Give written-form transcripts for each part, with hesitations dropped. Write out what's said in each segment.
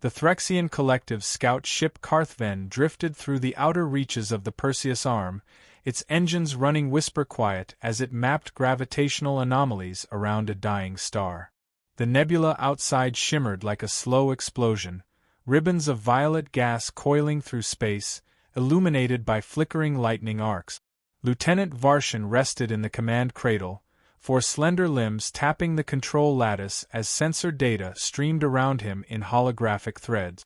The Threxian Collective's scout ship Karthven drifted through the outer reaches of the Perseus Arm, its engines running whisper-quiet as it mapped gravitational anomalies around a dying star. The nebula outside shimmered like a slow explosion, ribbons of violet gas coiling through space, illuminated by flickering lightning arcs. Lieutenant Varshan rested in the command cradle, four slender limbs tapping the control lattice as sensor data streamed around him in holographic threads.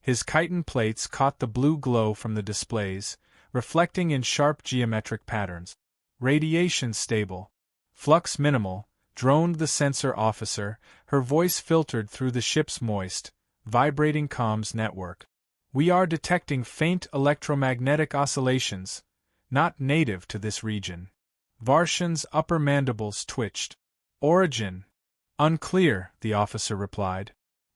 His chitin plates caught the blue glow from the displays, reflecting in sharp geometric patterns. Radiation stable. Flux minimal, droned the sensor officer, her voice filtered through the ship's moist, vibrating comms network. We are detecting faint electromagnetic oscillations, not native to this region. Varshan's upper mandibles twitched. Origin? Unclear, the officer replied.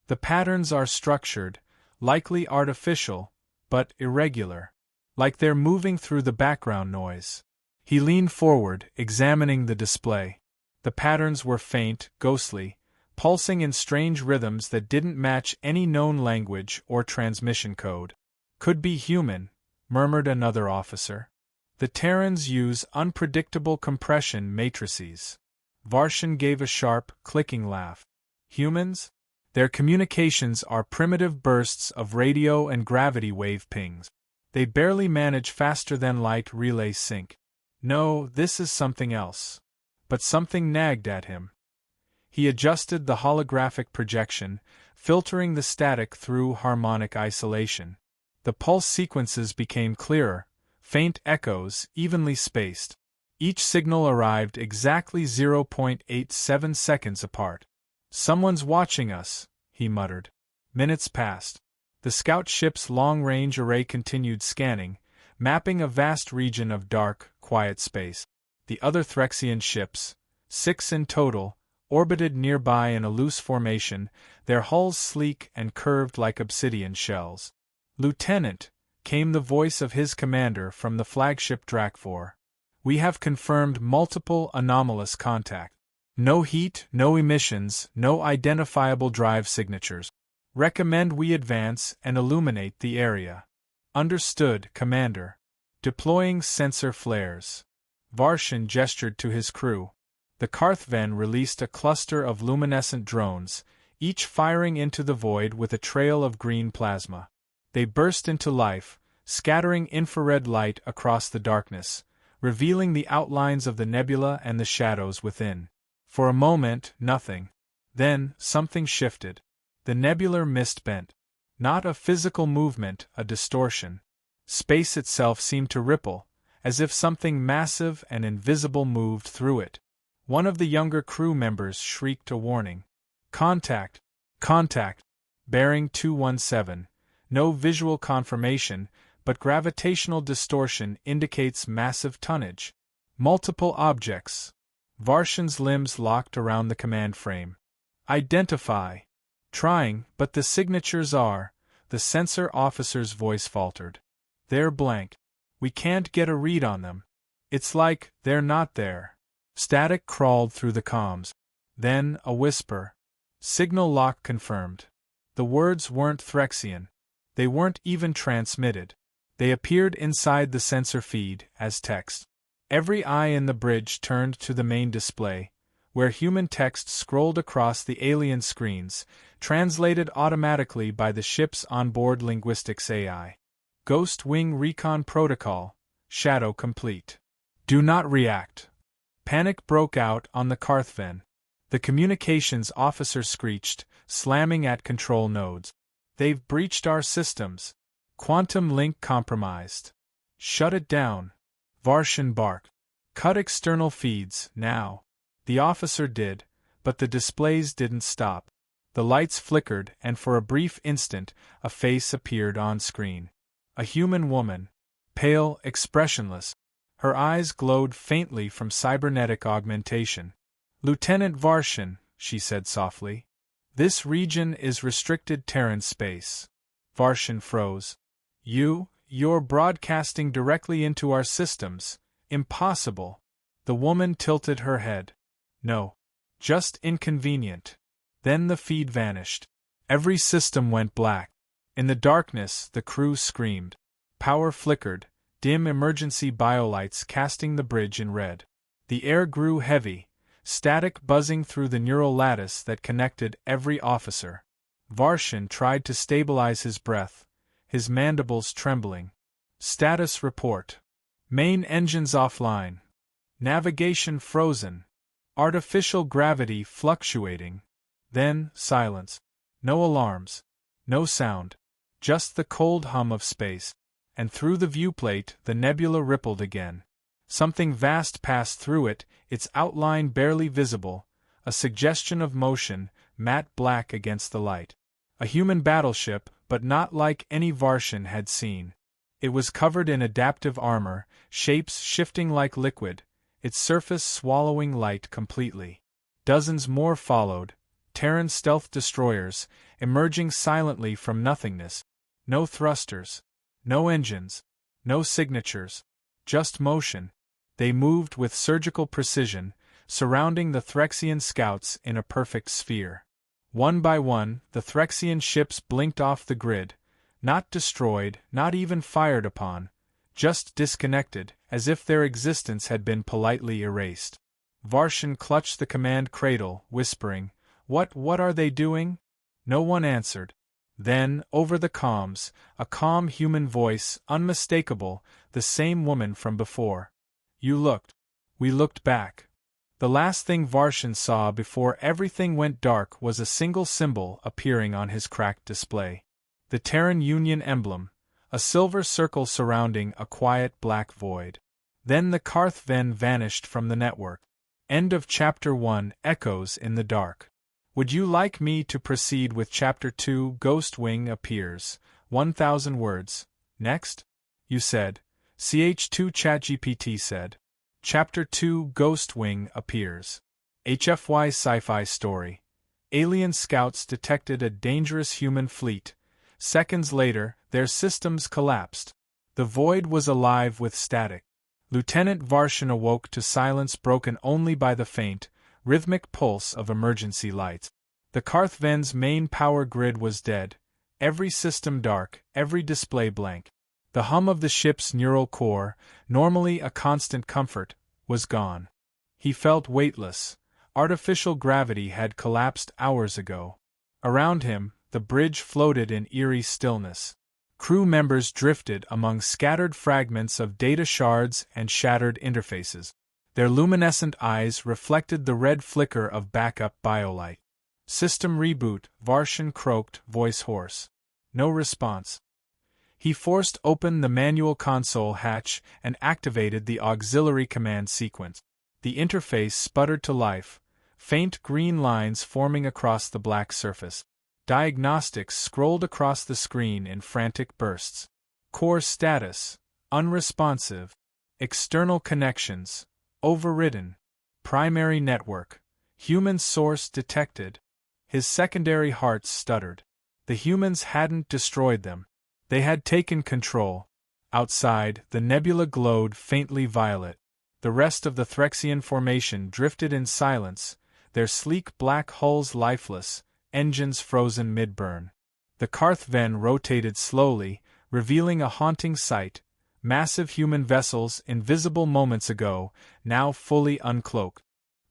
The patterns are structured, likely artificial, but irregular. Like they're moving through the background noise. He leaned forward, examining the display. The patterns were faint, ghostly, pulsing in strange rhythms that didn't match any known language or transmission code. Could be human, murmured another officer. The Terrans use unpredictable compression matrices. Varshan gave a sharp, clicking laugh. Humans? Their communications are primitive bursts of radio and gravity wave pings. They barely manage faster-than-light relay sync. No, this is something else. But something nagged at him. He adjusted the holographic projection, filtering the static through harmonic isolation. The pulse sequences became clearer, faint echoes, evenly spaced. Each signal arrived exactly 0.87 seconds apart. Someone's watching us, he muttered. Minutes passed. The scout ship's long-range array continued scanning, mapping a vast region of dark, quiet space. The other Threxian ships, 6 in total, orbited nearby in a loose formation, their hulls sleek and curved like obsidian shells. Lieutenant, came the voice of his commander from the flagship Drakfor. We have confirmed multiple anomalous contact. No heat, no emissions, no identifiable drive signatures. Recommend we advance and illuminate the area. Understood, Commander. Deploying sensor flares. Varshan gestured to his crew. The Karthven released a cluster of luminescent drones, each firing into the void with a trail of green plasma. They burst into life, scattering infrared light across the darkness, revealing the outlines of the nebula and the shadows within. For a moment, nothing. Then, something shifted. The nebular mist bent. Not a physical movement, a distortion. Space itself seemed to ripple, as if something massive and invisible moved through it. One of the younger crew members shrieked a warning. Contact! Contact! Bearing 217. No visual confirmation, but gravitational distortion indicates massive tonnage. Multiple objects. Varshan's limbs locked around the command frame. Identify. Trying, but the signatures are, the sensor officer's voice faltered. They're blank. We can't get a read on them. It's like they're not there. Static crawled through the comms. Then a whisper. Signal lock confirmed. The words weren't Threxian. They weren't even transmitted. They appeared inside the sensor feed as text. Every eye in the bridge turned to the main display, where human text scrolled across the alien screens, translated automatically by the ship's onboard linguistics AI. Ghost Wing Recon Protocol, Shadow complete. Do not react. Panic broke out on the Karthven. The communications officer screeched, slamming at control nodes. They've breached our systems. Quantum link compromised. Shut it down. Varshan barked. Cut external feeds, now. The officer did, but the displays didn't stop. The lights flickered, and for a brief instant, a face appeared on screen. A human woman. Pale, expressionless. Her eyes glowed faintly from cybernetic augmentation. Lieutenant Varshan, she said softly. This region is restricted Terran space. Varshan froze. You're broadcasting directly into our systems. Impossible. The woman tilted her head. No. Just inconvenient. Then the feed vanished. Every system went black. In the darkness, the crew screamed. Power flickered, dim emergency biolights casting the bridge in red. The air grew heavy, static buzzing through the neural lattice that connected every officer. Varshan tried to stabilize his breath, his mandibles trembling. Status report. Main engines offline. Navigation frozen. Artificial gravity fluctuating. Then, silence. No alarms. No sound. Just the cold hum of space. And through the viewplate, the nebula rippled again. Something vast passed through it, its outline barely visible, a suggestion of motion, matte black against the light. A human battleship, but not like any Varshan had seen. It was covered in adaptive armor, shapes shifting like liquid, its surface swallowing light completely. Dozens more followed, Terran stealth destroyers, emerging silently from nothingness. No thrusters. No engines. No signatures. Just motion. They moved with surgical precision, surrounding the Threxian scouts in a perfect sphere. One by one, the Threxian ships blinked off the grid, not destroyed, not even fired upon, just disconnected, as if their existence had been politely erased. Varshan clutched the command cradle, whispering, What are they doing?" No one answered. Then, over the comms, a calm human voice, unmistakable, the same woman from before. "You looked. We looked back." The last thing Varshan saw before everything went dark was a single symbol appearing on his cracked display. The Terran Union emblem, a silver circle surrounding a quiet black void. Then the Karth Ven vanished from the network. End of Chapter 1. Echoes in the dark. Would you like me to proceed with Chapter 2? Ghost Wing appears. 1,000 words. Next? You said. CH2 ChatGPT said. Chapter 2. Ghost Wing appears. HFY sci-fi story. Alien scouts detected a dangerous human fleet. Seconds later, their systems collapsed. The void was alive with static. Lieutenant Varshan awoke to silence broken only by the faint, rhythmic pulse of emergency lights. The Karth Ven's main power grid was dead, every system dark, every display blank. The hum of the ship's neural core, normally a constant comfort, was gone. He felt weightless. Artificial gravity had collapsed hours ago. Around him, the bridge floated in eerie stillness. Crew members drifted among scattered fragments of data shards and shattered interfaces. Their luminescent eyes reflected the red flicker of backup biolight. System reboot, Varshan croaked, voice hoarse. No response. He forced open the manual console hatch and activated the auxiliary command sequence. The interface sputtered to life, faint green lines forming across the black surface. Diagnostics scrolled across the screen in frantic bursts. Core status, unresponsive. External connections, overridden. Primary network, human source detected. His secondary hearts stuttered. The humans hadn't destroyed them. They had taken control. Outside, the nebula glowed faintly violet. The rest of the Threxian formation drifted in silence, their sleek black hulls lifeless, engines frozen mid-burn. The Karth Ven rotated slowly, revealing a haunting sight. Massive human vessels, invisible moments ago, now fully uncloaked.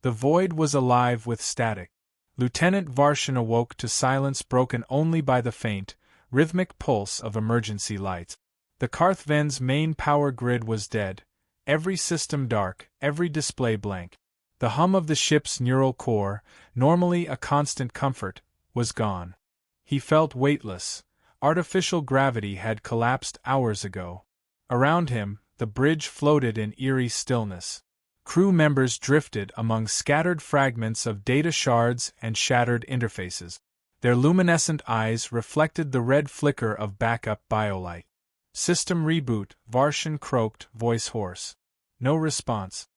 The void was alive with static. Lieutenant Varshan awoke to silence broken only by the faint, rhythmic pulse of emergency lights. The Karth Ven's main power grid was dead, every system dark, every display blank. The hum of the ship's neural core, normally a constant comfort, was gone. He felt weightless. Artificial gravity had collapsed hours ago. Around him, the bridge floated in eerie stillness. Crew members drifted among scattered fragments of data shards and shattered interfaces. Their luminescent eyes reflected the red flicker of backup biolight. System reboot, Varshan croaked, voice hoarse. No response.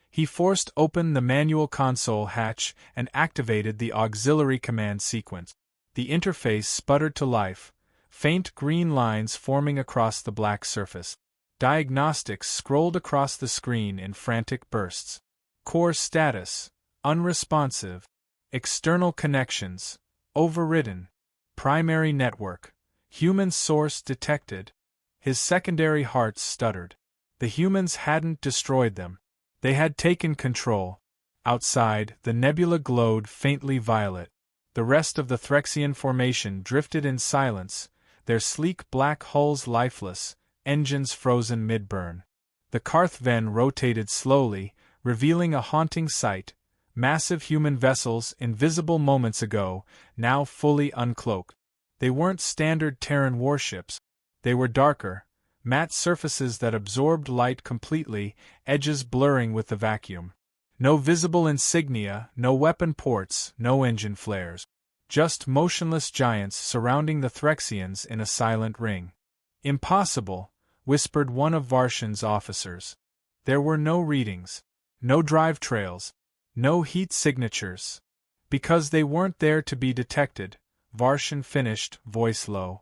He forced open the manual console hatch and activated the auxiliary command sequence. The interface sputtered to life, faint green lines forming across the black surface. Diagnostics scrolled across the screen in frantic bursts. Core status, unresponsive. External connections, overridden. Primary network. Human source detected. His secondary hearts stuttered. The humans hadn't destroyed them. They had taken control. Outside, the nebula glowed faintly violet. The rest of the Threxian formation drifted in silence, their sleek black hulls lifeless, engines frozen mid-burn. The Karthven rotated slowly, revealing a haunting sight. Massive human vessels, invisible moments ago, now fully uncloaked. They weren't standard Terran warships. They were darker, matte surfaces that absorbed light completely, edges blurring with the vacuum. No visible insignia, no weapon ports, no engine flares. Just motionless giants surrounding the Threxians in a silent ring. Impossible, whispered one of Varshan's officers. There were no readings. No drive trails. No heat signatures. Because they weren't there to be detected, Varshan finished, voice low.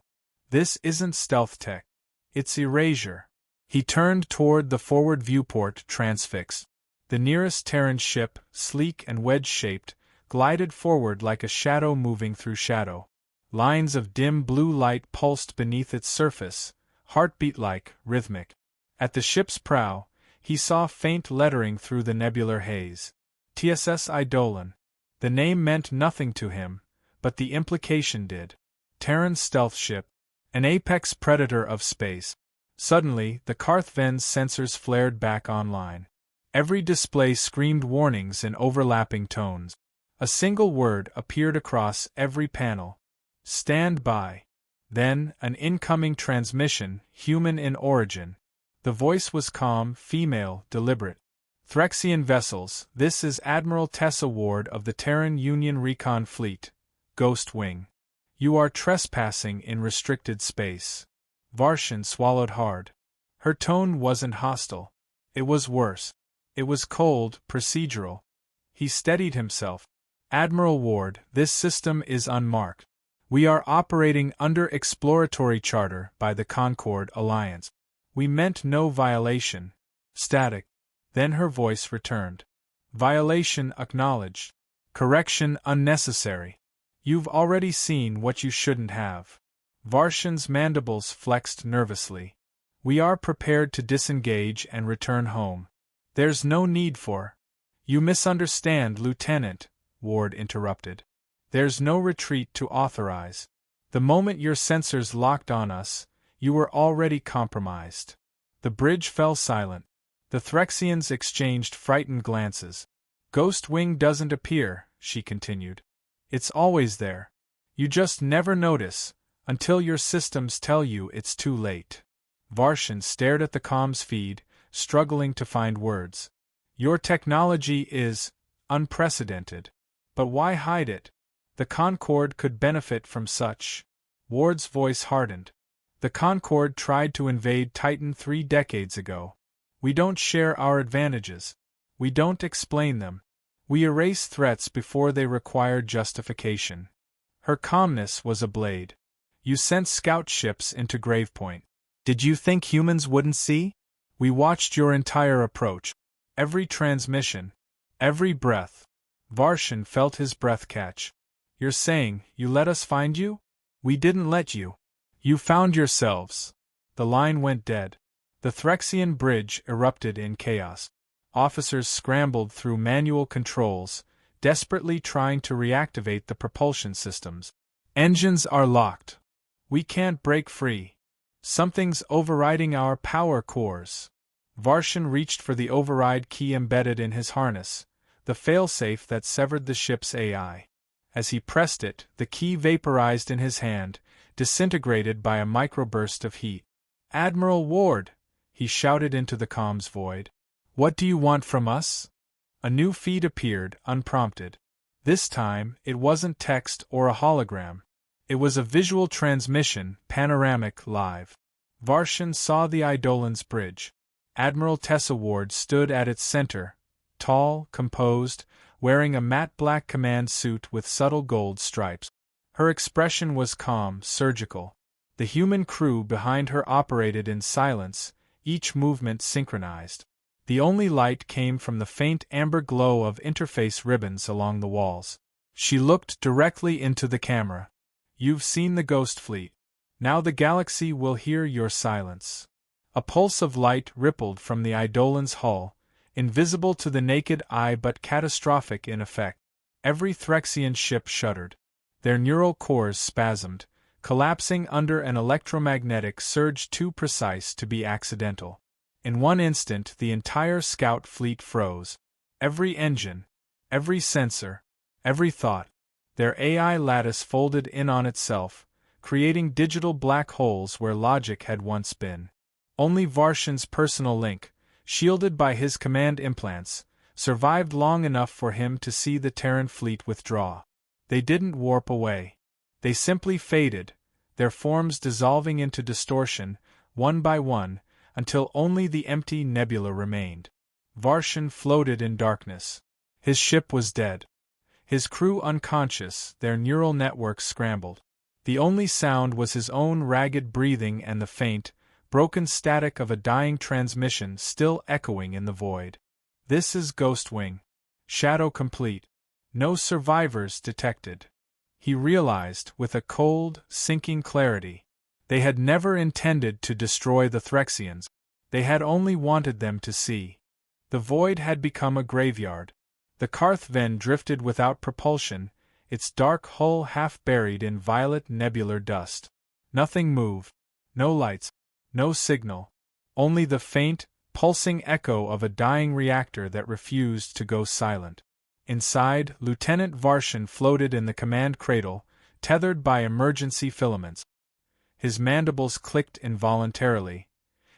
This isn't stealth tech. It's erasure. He turned toward the forward viewport, transfixed. The nearest Terran ship, sleek and wedge-shaped, glided forward like a shadow moving through shadow. Lines of dim blue light pulsed beneath its surface, heartbeat-like, rhythmic. At the ship's prow, he saw faint lettering through the nebular haze. TSS Eidolon. The name meant nothing to him, but the implication did. Terran stealth ship. An apex predator of space. Suddenly, the Karthven's sensors flared back online. Every display screamed warnings in overlapping tones. A single word appeared across every panel. Stand by. Then, an incoming transmission, human in origin. The voice was calm, female, deliberate. Threxian vessels, this is Admiral Tessa Ward of the Terran Union Recon Fleet, Ghost Wing. You are trespassing in restricted space. Varshan swallowed hard. Her tone wasn't hostile. It was worse. It was cold, procedural. He steadied himself. Admiral Ward, this system is unmarked. We are operating under exploratory charter by the Concord Alliance. We meant no violation. Static. Then her voice returned. Violation acknowledged. Correction unnecessary. You've already seen what you shouldn't have. Varshan's mandibles flexed nervously. We are prepared to disengage and return home. There's no need for. You misunderstand, Lieutenant, Ward interrupted. There's no retreat to authorize. The moment your sensors locked on us, you were already compromised. The bridge fell silent. The Threxians exchanged frightened glances. Ghost Wing doesn't appear, she continued. It's always there. You just never notice, until your systems tell you it's too late. Varshan stared at the comms feed, struggling to find words. Your technology is unprecedented. But why hide it? The Concord could benefit from such. Ward's voice hardened. The Concord tried to invade Titan 3 decades ago. We don't share our advantages. We don't explain them. We erase threats before they require justification. Her calmness was a blade. You sent scout ships into Gravepoint. Did you think humans wouldn't see? We watched your entire approach. Every transmission. Every breath. Varshan felt his breath catch. You're saying, you let us find you? We didn't let you. You found yourselves. The line went dead. The Threxian bridge erupted in chaos. Officers scrambled through manual controls, desperately trying to reactivate the propulsion systems. Engines are locked. We can't break free. Something's overriding our power cores. Varshan reached for the override key embedded in his harness, the failsafe that severed the ship's AI. As he pressed it, the key vaporized in his hand, disintegrated by a microburst of heat. Admiral Ward! He shouted into the comms void. What do you want from us? A new feed appeared, unprompted. This time, it wasn't text or a hologram. It was a visual transmission, panoramic, live. Varshan saw the Eidolon's bridge. Admiral Tessa Ward stood at its center, tall, composed, wearing a matte black command suit with subtle gold stripes. Her expression was calm, surgical. The human crew behind her operated in silence, each movement synchronized. The only light came from the faint amber glow of interface ribbons along the walls. She looked directly into the camera. You've seen the ghost fleet. Now the galaxy will hear your silence. A pulse of light rippled from the Eidolon's hull, invisible to the naked eye but catastrophic in effect. Every Threxian ship shuddered. Their neural cores spasmed, collapsing under an electromagnetic surge too precise to be accidental. In one instant the entire scout fleet froze. Every engine, every sensor, every thought. Their AI lattice folded in on itself, creating digital black holes where logic had once been. Only Varshan's personal link, shielded by his command implants, survived long enough for him to see the Terran fleet withdraw. They didn't warp away. They simply faded, their forms dissolving into distortion, one by one, until only the empty nebula remained. Varshan floated in darkness. His ship was dead. His crew unconscious, their neural networks scrambled. The only sound was his own ragged breathing and the faint, broken static of a dying transmission still echoing in the void. This is Ghostwing. Shadow complete. No survivors detected. He realized, with a cold, sinking clarity. They had never intended to destroy the Threxians. They had only wanted them to see. The void had become a graveyard. The Karthven drifted without propulsion, its dark hull half buried in violet nebular dust. Nothing moved. No lights. No signal. Only the faint, pulsing echo of a dying reactor that refused to go silent. Inside, Lieutenant Varshan floated in the command cradle, tethered by emergency filaments. His mandibles clicked involuntarily.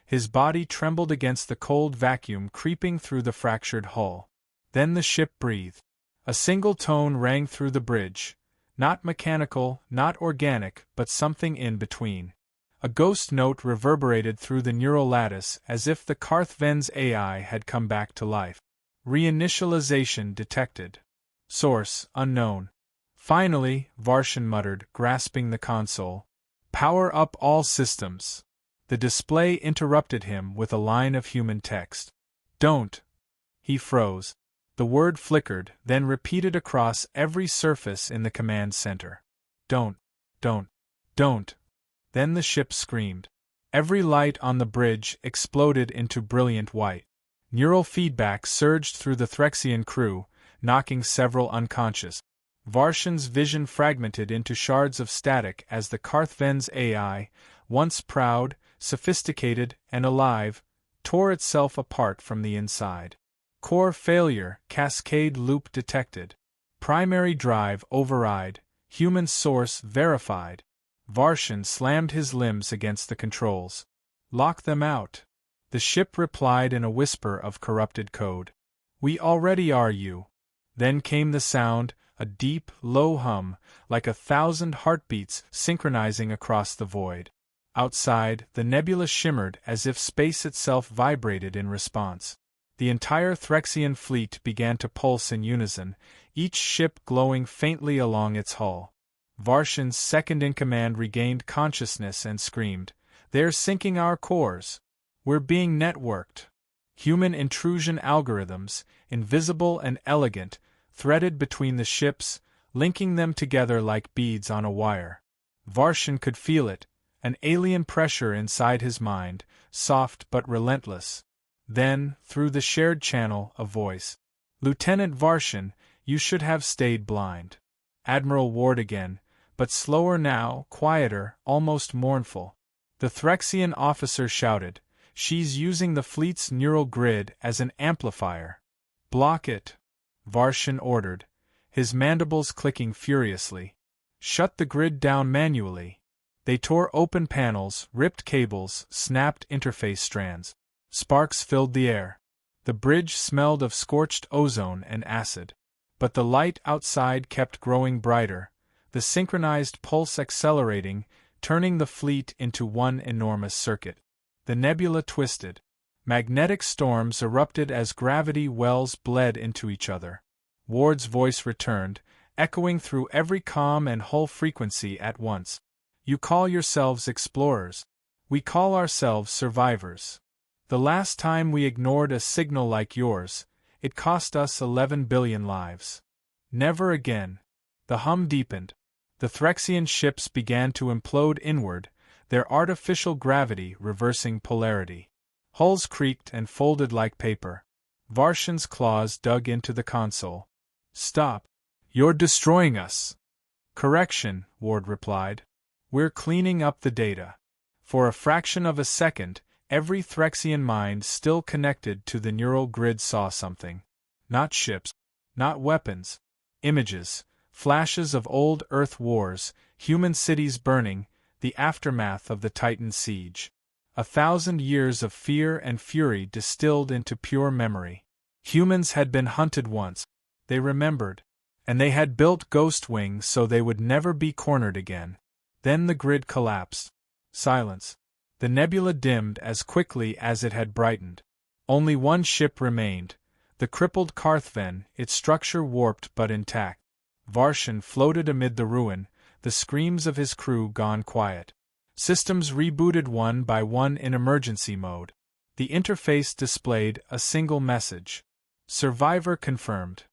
His body trembled against the cold vacuum creeping through the fractured hull. Then the ship breathed. A single tone rang through the bridge, not mechanical, not organic, but something in between. A ghost note reverberated through the neural lattice as if the Karthven's AI had come back to life. Reinitialization detected. Source unknown. Finally, Varshan muttered, grasping the console. Power up all systems. The display interrupted him with a line of human text. Don't. He froze. The word flickered, then repeated across every surface in the command center. Don't. Don't. Then the ship screamed. Every light on the bridge exploded into brilliant white. Neural feedback surged through the Threxian crew, knocking several unconscious. Varshan's vision fragmented into shards of static as the Karthven's AI, once proud, sophisticated, and alive, tore itself apart from the inside. Core failure, cascade loop detected. Primary drive override, human source verified. Varshan slammed his limbs against the controls. Lock them out. The ship replied in a whisper of corrupted code. We already are you. Then came the sound, a deep, low hum, like 1,000 heartbeats synchronizing across the void. Outside, the nebula shimmered as if space itself vibrated in response. The entire Threxian fleet began to pulse in unison, each ship glowing faintly along its hull. Varshan's second-in-command regained consciousness and screamed, "They're sinking our cores! We're being networked!" Human intrusion algorithms, invisible and elegant, threaded between the ships, linking them together like beads on a wire. Varshan could feel it, an alien pressure inside his mind, soft but relentless. Then, through the shared channel, a voice. "Lieutenant Varshan, you should have stayed blind." Admiral Ward again, but slower now, quieter, almost mournful. The Threxian officer shouted, "She's using the fleet's neural grid as an amplifier." "Block it," Varshan ordered, his mandibles clicking furiously. "Shut the grid down manually." They tore open panels, ripped cables, snapped interface strands. Sparks filled the air. The bridge smelled of scorched ozone and acid. But the light outside kept growing brighter, the synchronized pulse accelerating, turning the fleet into one enormous circuit. The nebula twisted. Magnetic storms erupted as gravity wells bled into each other. Ward's voice returned, echoing through every comm and hull frequency at once. "You call yourselves explorers. We call ourselves survivors. The last time we ignored a signal like yours, it cost us 11 billion lives. Never again." The hum deepened. The Threxian ships began to implode inward, their artificial gravity reversing polarity. Hulls creaked and folded like paper. Varshan's claws dug into the console. "Stop! You're destroying us!" "Correction," Ward replied. "We're cleaning up the data." For a fraction of a second, every Threxian mind still connected to the neural grid saw something. Not ships. Not weapons. Images. Flashes of old Earth wars, human cities burning, the aftermath of the Titan siege. 1,000 years of fear and fury distilled into pure memory. Humans had been hunted once, they remembered, and they had built ghost wings so they would never be cornered again. Then the grid collapsed. Silence. The nebula dimmed as quickly as it had brightened. Only one ship remained, the crippled Karthven, its structure warped but intact. Varshan floated amid the ruin, the screams of his crew gone quiet. Systems rebooted one by one in emergency mode. The interface displayed a single message. Survivor confirmed.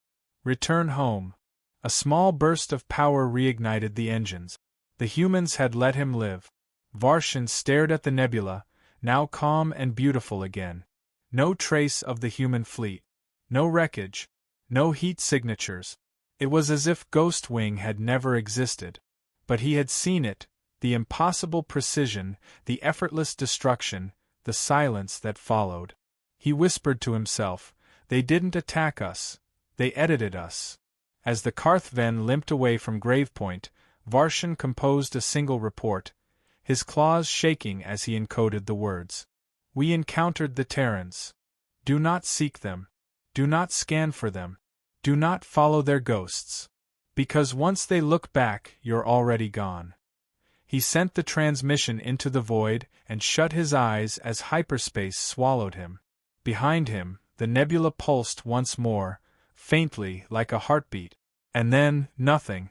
Return home. A small burst of power reignited the engines. The humans had let him live. Varshan stared at the nebula, now calm and beautiful again. No trace of the human fleet. No wreckage. No heat signatures. It was as if Ghost Wing had never existed. But he had seen it, the impossible precision, the effortless destruction, the silence that followed. He whispered to himself, "They didn't attack us. They edited us." As the Karthven limped away from Gravepoint, Varshan composed a single report, his claws shaking as he encoded the words. "We encountered the Terrans. Do not seek them. Do not scan for them. Do not follow their ghosts. Because once they look back, you're already gone." He sent the transmission into the void and shut his eyes as hyperspace swallowed him. Behind him, the nebula pulsed once more, faintly like a heartbeat. And then, nothing.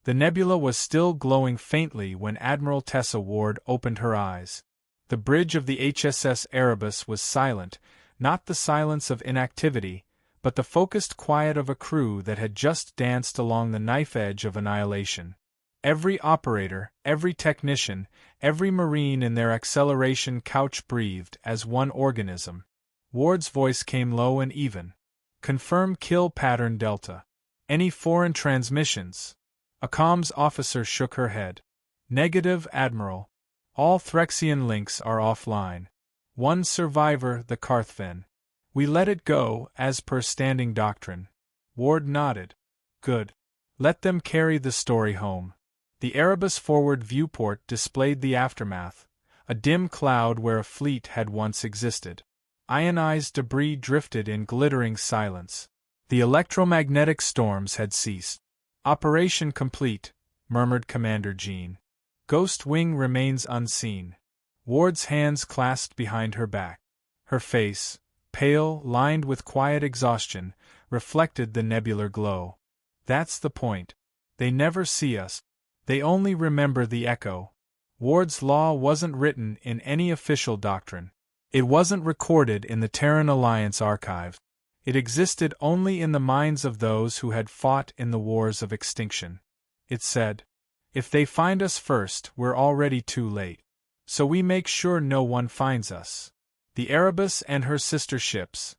The nebula was still glowing faintly when Admiral Tessa Ward opened her eyes. The bridge of the HSS Erebus was silent, not the silence of inactivity, but the focused quiet of a crew that had just danced along the knife edge of annihilation. Every operator, every technician, every marine in their acceleration couch breathed as one organism. Ward's voice came low and even. "Confirm kill pattern Delta. Any foreign transmissions?" A comms officer shook her head. "Negative, Admiral. All Threxian links are offline. One survivor, the Karthven. We let it go, as per standing doctrine." Ward nodded. "Good. Let them carry the story home." The Erebus forward viewport displayed the aftermath, a dim cloud where a fleet had once existed. Ionized debris drifted in glittering silence. The electromagnetic storms had ceased. "Operation complete," murmured Commander Jean. "Ghost Wing remains unseen." Ward's hands clasped behind her back. Her face, pale, lined with quiet exhaustion, reflected the nebular glow. "That's the point. They never see us. They only remember the echo." Ward's law wasn't written in any official doctrine. It wasn't recorded in the Terran Alliance archive. It existed only in the minds of those who had fought in the wars of extinction. It said, "If they find us first, we're already too late. So we make sure no one finds us." The Erebus and her sister ships,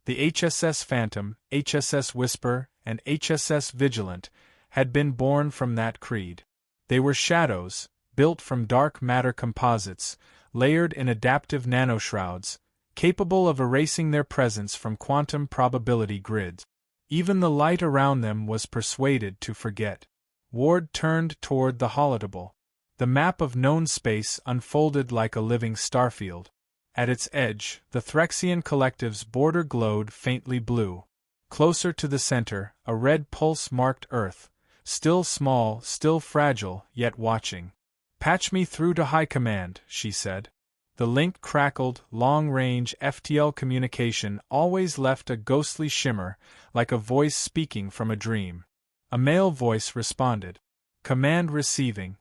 the HSS Phantom, HSS Whisper, and HSS Vigilant, had been born from that creed. They were shadows, built from dark matter composites, layered in adaptive nanoshrouds, capable of erasing their presence from quantum probability grids. Even the light around them was persuaded to forget. Ward turned toward the holotable. The map of known space unfolded like a living starfield. At its edge, the Threxian collective's border glowed faintly blue. Closer to the center, a red pulse marked Earth, still small, still fragile, yet watching. "Patch me through to High Command," she said. The link crackled, long-range FTL communication always left a ghostly shimmer, like a voice speaking from a dream. A male voice responded. "Command receiving.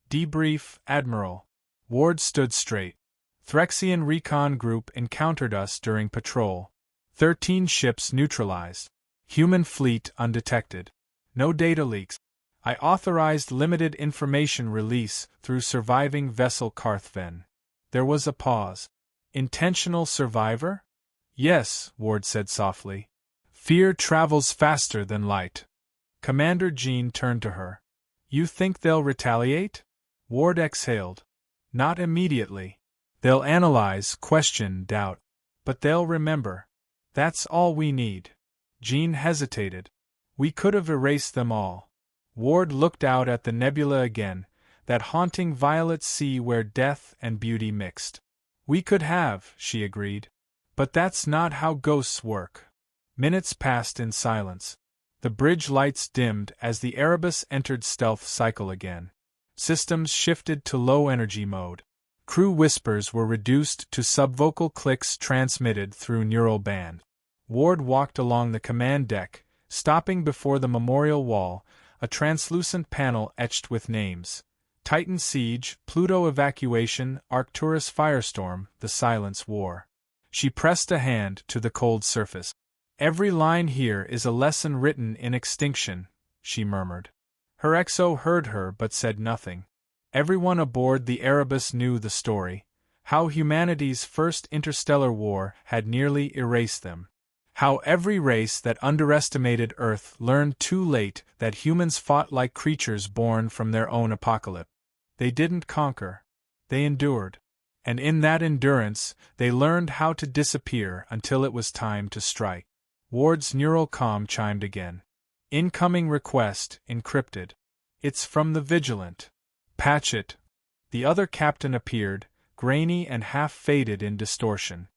Debrief, Admiral." Ward stood straight. "Threxian Recon Group encountered us during patrol. 13 ships neutralized. Human fleet undetected. No data leaks. I authorized limited information release through surviving vessel Karthven. There was a pause. Intentional survivor? Yes, Ward said softly. Fear travels faster than light. Commander Jean turned to her. You think they'll retaliate? Ward exhaled. Not immediately. They'll analyze, question, doubt. But they'll remember. That's all we need. Jean hesitated. We could have erased them all. Ward looked out at the nebula again, that haunting violet sea where death and beauty mixed. We could have, she agreed. But that's not how ghosts work. Minutes passed in silence. The bridge lights dimmed as the Erebus entered stealth cycle again. Systems shifted to low-energy mode. Crew whispers were reduced to subvocal clicks transmitted through neural band. Ward walked along the command deck, stopping before the memorial wall, a translucent panel etched with names. Titan Siege, Pluto Evacuation, Arcturus Firestorm, the Silence War. She pressed a hand to the cold surface. Every line here is a lesson written in extinction, she murmured. Her XO heard her but said nothing. Everyone aboard the Erebus knew the story, how humanity's first interstellar war had nearly erased them. How every race that underestimated Earth learned too late that humans fought like creatures born from their own apocalypse. They didn't conquer. They endured. And in that endurance, they learned how to disappear until it was time to strike. Ward's neural comm chimed again. Incoming request, encrypted. It's from the Vigilant. Patch it. The other captain appeared, grainy and half-faded in distortion.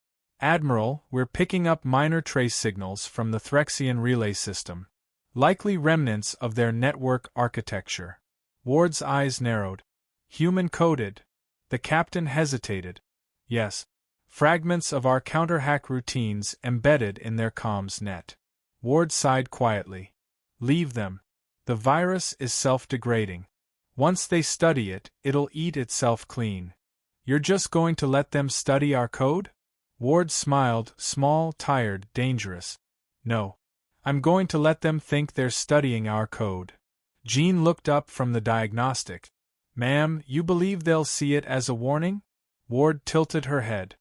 Admiral, we're picking up minor trace signals from the Threxian relay system. Likely remnants of their network architecture. Ward's eyes narrowed. Human-coded. The captain hesitated. Yes. Fragments of our counter-hack routines embedded in their comms net. Ward sighed quietly. Leave them. The virus is self-degrading. Once they study it, it'll eat itself clean. You're just going to let them study our code? Ward smiled, small, tired, dangerous. No. I'm going to let them think they're studying our code. Jean looked up from the diagnostic. Ma'am, you believe they'll see it as a warning? Ward tilted her head.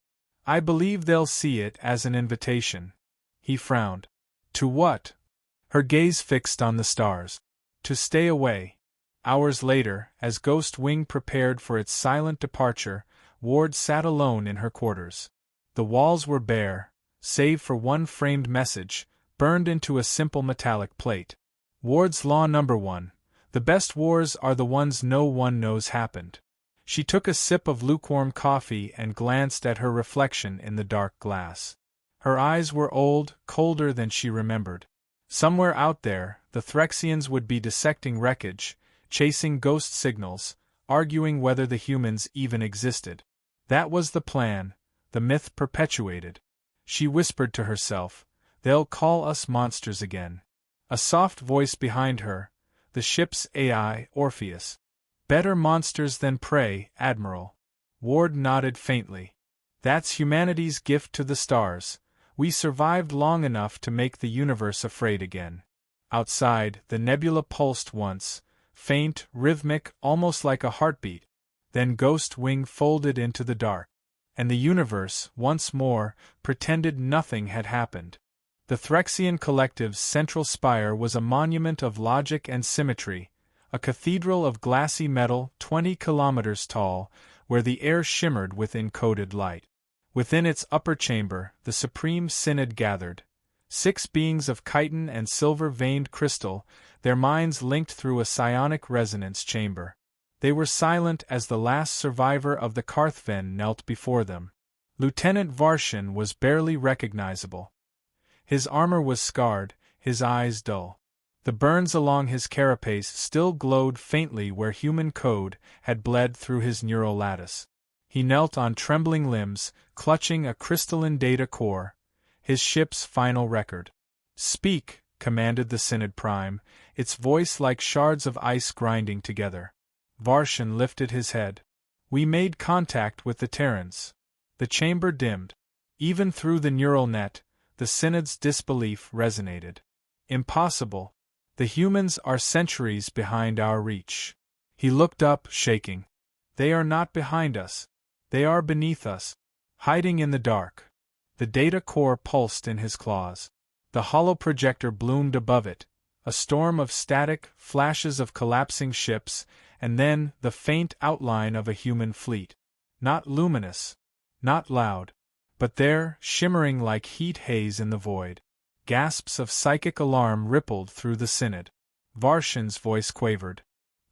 I believe they'll see it as an invitation. He frowned. To what? Her gaze fixed on the stars. To stay away. Hours later, as Ghost Wing prepared for its silent departure, Ward sat alone in her quarters. The walls were bare, save for one framed message, burned into a simple metallic plate. Ward's Law Number 1. The best wars are the ones no one knows happened. She took a sip of lukewarm coffee and glanced at her reflection in the dark glass. Her eyes were old, colder than she remembered. Somewhere out there, the Threxians would be dissecting wreckage, chasing ghost signals, arguing whether the humans even existed. That was the plan. The myth perpetuated. She whispered to herself, they'll call us monsters again. A soft voice behind her, the ship's AI, Orpheus. Better monsters than prey, Admiral. Ward nodded faintly. That's humanity's gift to the stars. We survived long enough to make the universe afraid again. Outside, the nebula pulsed once, faint, rhythmic, almost like a heartbeat. Then Ghost Wing folded into the dark. And the universe, once more, pretended nothing had happened. The Threxian collective's central spire was a monument of logic and symmetry, a cathedral of glassy metal 20 kilometers tall, where the air shimmered with encoded light. Within its upper chamber, the Supreme Synod gathered. 6 beings of chitin and silver-veined crystal, their minds linked through a psionic resonance chamber. They were silent as the last survivor of the Karthven knelt before them. Lieutenant Varshan was barely recognizable. His armor was scarred, his eyes dull. The burns along his carapace still glowed faintly where human code had bled through his neural lattice. He knelt on trembling limbs, clutching a crystalline data core, his ship's final record. "Speak," commanded the Synod Prime, its voice like shards of ice grinding together. Varshan lifted his head. "We made contact with the Terrans." The chamber dimmed. Even through the neural net, the Synod's disbelief resonated. "Impossible. The humans are centuries behind our reach. He looked up, shaking. They are not behind us. They are beneath us, hiding in the dark. The data core pulsed in his claws. The hollow projector bloomed above it, a storm of static, flashes of collapsing ships, and then the faint outline of a human fleet. Not luminous, not loud, but there, shimmering like heat haze in the void. Gasps of psychic alarm rippled through the synod. Varshan's voice quavered.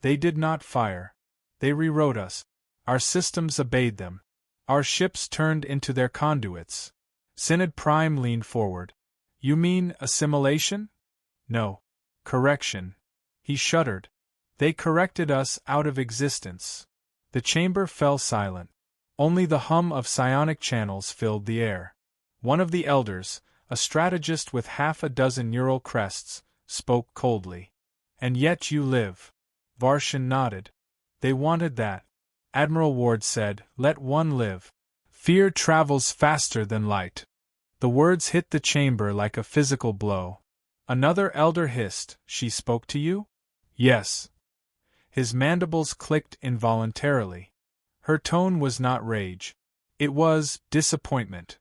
They did not fire. They rewrote us. Our systems obeyed them. Our ships turned into their conduits. Synod Prime leaned forward. You mean assimilation? No. Correction. He shuddered. They corrected us out of existence. The chamber fell silent. Only the hum of psionic channels filled the air. One of the elders, a strategist with half a dozen neural crests, spoke coldly. And yet you live. Varshan nodded. They wanted that. Admiral Ward said, let one live. Fear travels faster than light. The words hit the chamber like a physical blow. Another elder hissed, she spoke to you? Yes. His mandibles clicked involuntarily. Her tone was not rage. It was disappointment.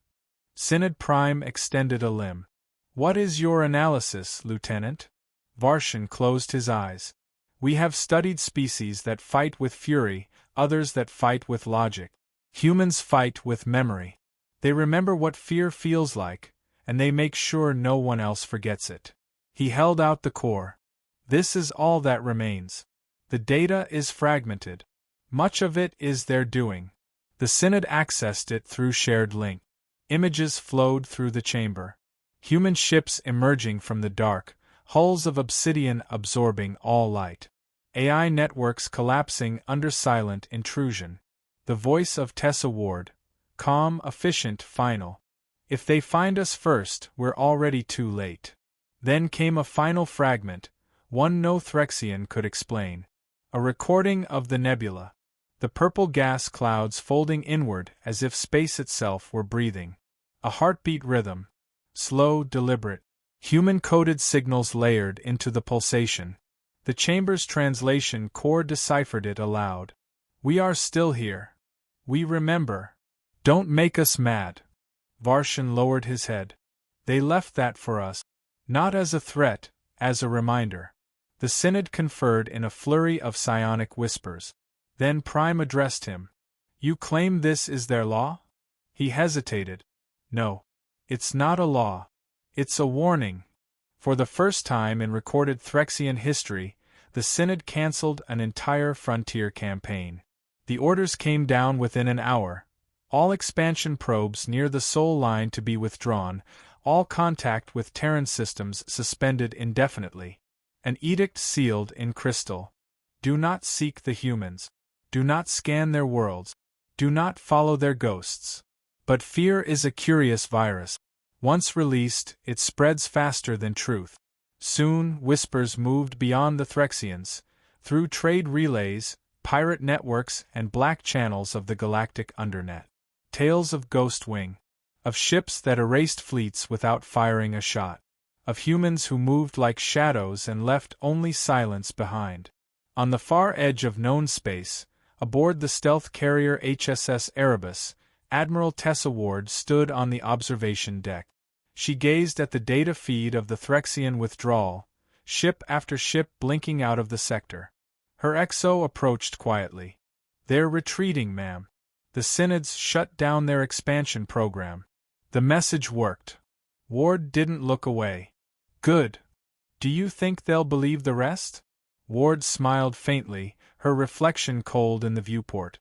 Synod Prime extended a limb. What is your analysis, Lieutenant? Varshan closed his eyes. We have studied species that fight with fury, others that fight with logic. Humans fight with memory. They remember what fear feels like, and they make sure no one else forgets it. He held out the core. This is all that remains. The data is fragmented. Much of it is their doing. The Synod accessed it through shared link. Images flowed through the chamber. Human ships emerging from the dark, hulls of obsidian absorbing all light. AI networks collapsing under silent intrusion. The voice of Tessa Ward. Calm, efficient, final. If they find us first, we're already too late. Then came a final fragment, one no Threxian could explain. A recording of the nebula. The purple gas clouds folding inward as if space itself were breathing. A heartbeat rhythm. Slow, deliberate. Human-coded signals layered into the pulsation. The chamber's translation core deciphered it aloud. We are still here. We remember. Don't make us mad. Varshan lowered his head. They left that for us. Not as a threat, as a reminder. The Synod conferred in a flurry of psionic whispers. Then Prime addressed him. You claim this is their law? He hesitated. No. It's not a law. It's a warning. For the first time in recorded Threxian history, the Synod cancelled an entire frontier campaign. The orders came down within an hour. All expansion probes near the Sol line to be withdrawn, all contact with Terran systems suspended indefinitely. An edict sealed in crystal. Do not seek the humans. Do not scan their worlds. Do not follow their ghosts. But fear is a curious virus. Once released, it spreads faster than truth. Soon, whispers moved beyond the Threxians, through trade relays, pirate networks, and black channels of the galactic undernet. Tales of Ghost Wing. Of ships that erased fleets without firing a shot. Of humans who moved like shadows and left only silence behind. On the far edge of known space, aboard the stealth carrier HSS Erebus, Admiral Tessa Ward stood on the observation deck. She gazed at the data feed of the Threxian withdrawal, ship after ship blinking out of the sector. Her XO approached quietly. They're retreating, ma'am. The Synods shut down their expansion program. The message worked. Ward didn't look away. Good. Do you think they'll believe the rest? Ward smiled faintly, her reflection cold in the viewport.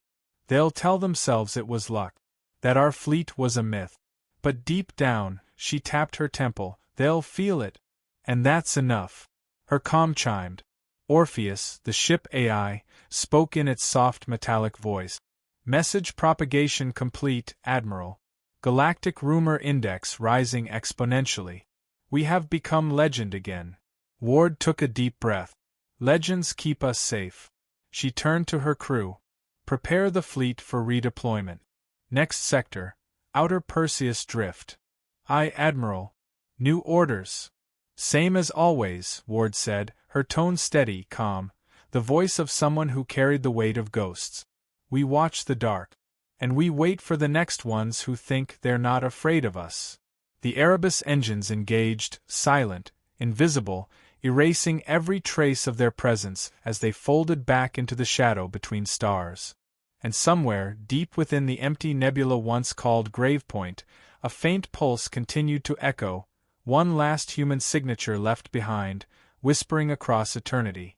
They'll tell themselves it was luck. That our fleet was a myth. But deep down, she tapped her temple, they'll feel it. And that's enough. Her comm chimed. Orpheus, the ship AI, spoke in its soft metallic voice. Message propagation complete, Admiral. Galactic rumor index rising exponentially. We have become legend again. Ward took a deep breath. Legends keep us safe. She turned to her crew. Prepare the fleet for redeployment. Next sector, Outer Perseus Drift. Aye, Admiral. New orders. Same as always, Ward said, her tone steady, calm, the voice of someone who carried the weight of ghosts. We watch the dark. And we wait for the next ones who think they're not afraid of us. The Erebus engines engaged, silent, invisible, erasing every trace of their presence as they folded back into the shadow between stars. And somewhere, deep within the empty nebula once called Gravepoint, a faint pulse continued to echo, one last human signature left behind, whispering across eternity.